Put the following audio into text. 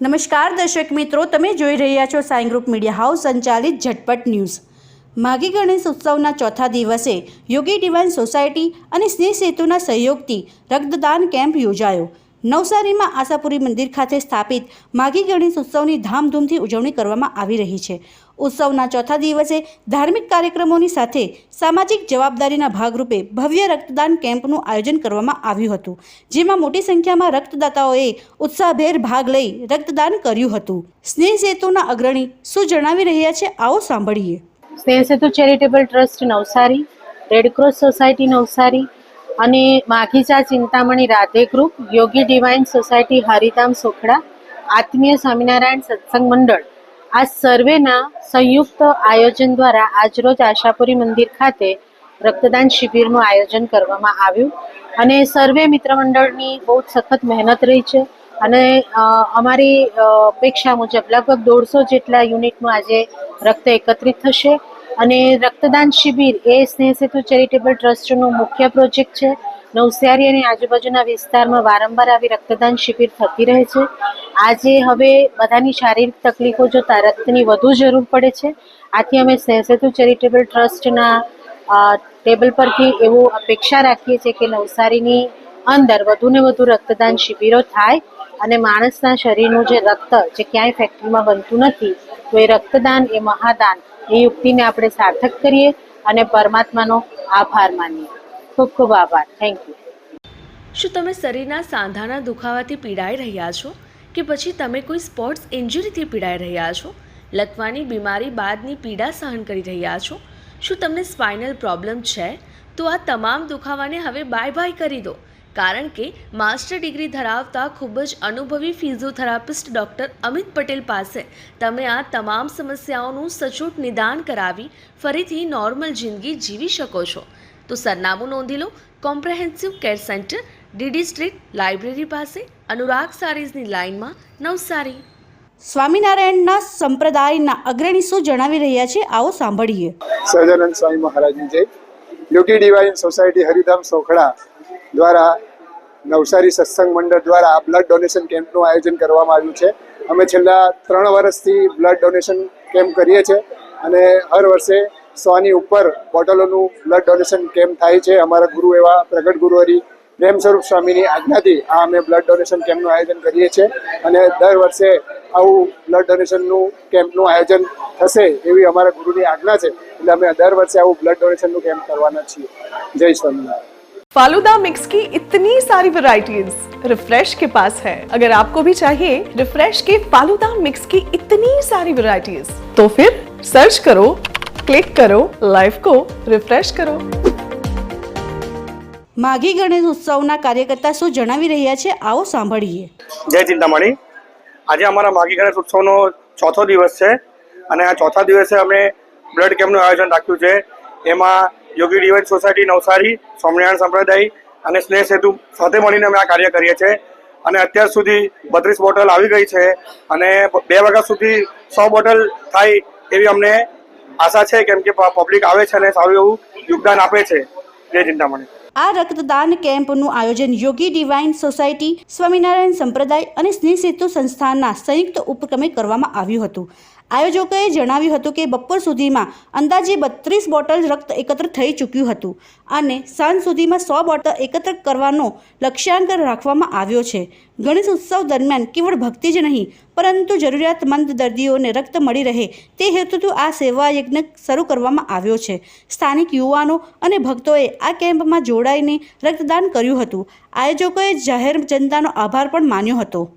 નમસ્કાર દર્શક મિત્રો, તમે જોઈ રહ્યા છો સાઈ ગ્રુપ મીડિયા હાઉસ સંચાલિત ઝટપટ ન્યૂઝ। માઘી ગણેશ ઉત્સવના ચોથા દિવસે યોગી ડિવાઇન સોસાયટી અને સ્નેહ સેતુના સહયોગથી રક્તદાન કેમ્પ યોજાયો। નવસારીમાં આશાપુરી મંદિર ખાતે સ્થાપિત માઘી ગણેશ ઉત્સવની ધામધૂમથી ઉજવણી કરવામાં આવી રહી છે। ઉત્સવના ચોથા દિવસે ધાર્મિક કાર્યક્રમોની સાથે સામાજિક જવાબદારીના ભાગરૂપે ભવ્ય રક્તદાન કેમ્પનું આયોજન કરવામાં આવ્યું હતું, જેમાં મોટી સંખ્યામાં રક્તદાતાઓએ ઉત્સાહભેર ભાગ લઈ રક્તદાન કર્યું હતું। સ્નેહ સેતુના અગ્રણી શું જણાવી રહ્યા છે, આવો સાંભળીએ। Sneh Setu charitable trust Navsari, Red Cross society Navsari અને માખીચા Chintamani Radhe group, Yogi divine society Haridham Sokhda, Atmiya Swaminarayan Satsang Mandal આ સર્વેના સંયુક્ત આયોજન દ્વારા આજરોજ આશાપુરી મંદિર ખાતે રક્તદાન શિબિરનું આયોજન કરવામાં આવ્યું અને સર્વે મિત્ર મંડળની બહુ સખત મહેનત રહી છે અને અમારી અપેક્ષા મુજબ લગભગ 150 જેટલા યુનિટનું આજે રક્ત એકત્રિત થશે અને રક્તદાન શિબિર એ સ્નેહ સેતુ ચેરિટેબલ ટ્રસ્ટનો મુખ્ય પ્રોજેક્ટ છે। નવસારી અને આજુબાજુના વિસ્તારમાં વારંવાર આવી રક્તદાન શિબિર થતી રહે છે। આજે હવે બધાની શારીરિક તકલીફો જોતાં રક્તની વધુ જરૂર પડે છે, આથી અમે સ્નેહ સેતુ ચેરિટેબલ ટ્રસ્ટના ટેબલ પરથી એવું અપેક્ષા રાખીએ છીએ કે નવસારીની અંદર વધુને વધુ રક્તદાન શિબિરો થાય અને માણસના શરીરનું જે રક્ત જે ક્યાંય ફેક્ટરીમાં બનતું નથી, તો એ રક્તદાન એ મહાદાન એ યુક્તિને આપણે સાર્થક કરીએ અને પરમાત્માનો આભાર માનીએ। ખૂબ ખૂબ આભાર, થેન્ક યુ। શું તમે શરીરના સાંધાના દુખાવાથી પીડાઈ રહ્યા છો કે પછી તમે કોઈ સ્પોર્ટ્સ ઇન્જરીથી પીડાઈ રહ્યા છો? લકવાની બીમારી બાદની પીડા સહન કરી રહ્યા છો? શું તમને સ્પાઇનલ પ્રોબ્લેમ છે? તો આ તમામ દુખાવાને હવે બાય બાય કરી દો, કારણ કે માસ્ટર ડિગ્રી ધરાવતા ખૂબ જ અનુભવી ફિઝિયોથેરાપિસ્ટ ડૉક્ટર અમિત પટેલ પાસે તમે આ તમામ સમસ્યાઓનું સચોટ નિદાન કરાવી ફરીથી નોર્મલ જિંદગી જીવી શકો છો। તો સરનામું નોંધી લો, comprehensive care centre, DD street, library પાસે, અનુરાગ સારીઝની લાઇનમાં, નવસારી। સ્વામિનારાયણના સંપ્રદાયના અગ્રણી શું જણાવી રહ્યા છે, આવો સાંભળીએ। સહજાનંદ સ્વામી મહારાજની જય। યોગી ડિવાઇન સોસાયટી હરિધામ સોખડા દ્વારા નવસારી સત્સંગ મંડળ દ્વારા બ્લડ ડોનેશન કેમ્પનું આયોજન કરવામાં આવ્યું છે। અમે છેલ્લા 3 વર્ષથી બ્લડ ડોનેશન કેમ્પ કરીએ છીએ અને હર વર્ષે 100ની ઉપર બોટલોનું બ્લડ ડોનેશન કેમ્પ થાય છે। અમારા ગુરુ એવા પ્રગટ ગુરુહરિ પ્રેમ સ્વરૂપ સ્વામીની આજ્ઞાથી આ અમે બ્લડ ડોનેશન કેમ્પનું આયોજન કરીએ છીએ અને દર વર્ષે આવું બ્લડ ડોનેશનનું કેમ્પનું આયોજન થશે એવી અમારા ગુરુની આજ્ઞા છે, એટલે અમે દર વર્ષે આવું બ્લડ ડોનેશનનું કેમ્પ કરવાના છીએ। જય સ્વામિનારાયણ। फालूदा मिक्स की इतनी सारी वैरायटीज रिफ्रेश के पास है। अगर आपको भी चाहिए रिफ्रेश के फालूदा मिक्स की इतनी सारी वैरायटीज, तो फिर सर्च करो, क्लिक करो, लाइफ को रिफ्रेश करो। માઘી ગણેશ ઉત્સવના કાર્યકર્તા શું જણાવી રહ્યા છે, આવો સાંભળીએ। જય ચિંતામણી। આજે અમારા માઘી ગણેશ ઉત્સવનો ચોથો દિવસ છે અને આ ચોથા દિવસે અમે બ્લડ કેમ્પનું આયોજન રાખ્યું છે। એમાં યોગી ડિવાઇન સોસાયટી નવસારી, સ્વામિનારાયણ સંપ્રદાય અને સ્નેહ સેતુ સાથે મળીને અમે આ કાર્ય કરીએ છીએ અને અત્યાર સુધી 32 બોટલ આવી ગઈ છે અને 2 વાગ્યા સુધી 100 બોટલ થાય એવી અમને આશા છે, કેમ કે પબ્લિક આવે છે અને સારું એવું યોગદાન આપે છે। જય ચિંતામણી। આ રક્તદાન કેમ્પનું આયોજન યોગી ડિવાઇન સોસાયટી, સ્વામિનારાયણ સંપ્રદાય અને સ્નેહ સેતુ સંસ્થાના સંયુક્ત ઉપક્રમે કરવામાં આવ્યું હતું। આયોજકોએ જણાવ્યું હતું કે બપોર સુધીમાં અંદાજે 32 બોટલ રક્ત એકત્ર થઈ ચૂક્યું હતું અને સાંજ સુધીમાં 100 બોટલ એકત્ર કરવાનો લક્ષ્યાંક રાખવામાં આવ્યો છે। ગણેશ ઉત્સવ દરમિયાન કેવળ ભક્તિ જ નહીં, પરંતુ જરૂરિયાતમંદ દર્દીઓને રક્ત મળી રહે તે હેતુથી આ સેવા યજ્ઞ શરૂ કરવામાં આવ્યો છે। સ્થાનિક યુવાનો અને ભક્તોએ આ કેમ્પમાં જોડાઈને રક્તદાન કર્યું હતું। આયોજકોએ જાહેર જનતાનો આભાર પણ માન્યો હતો।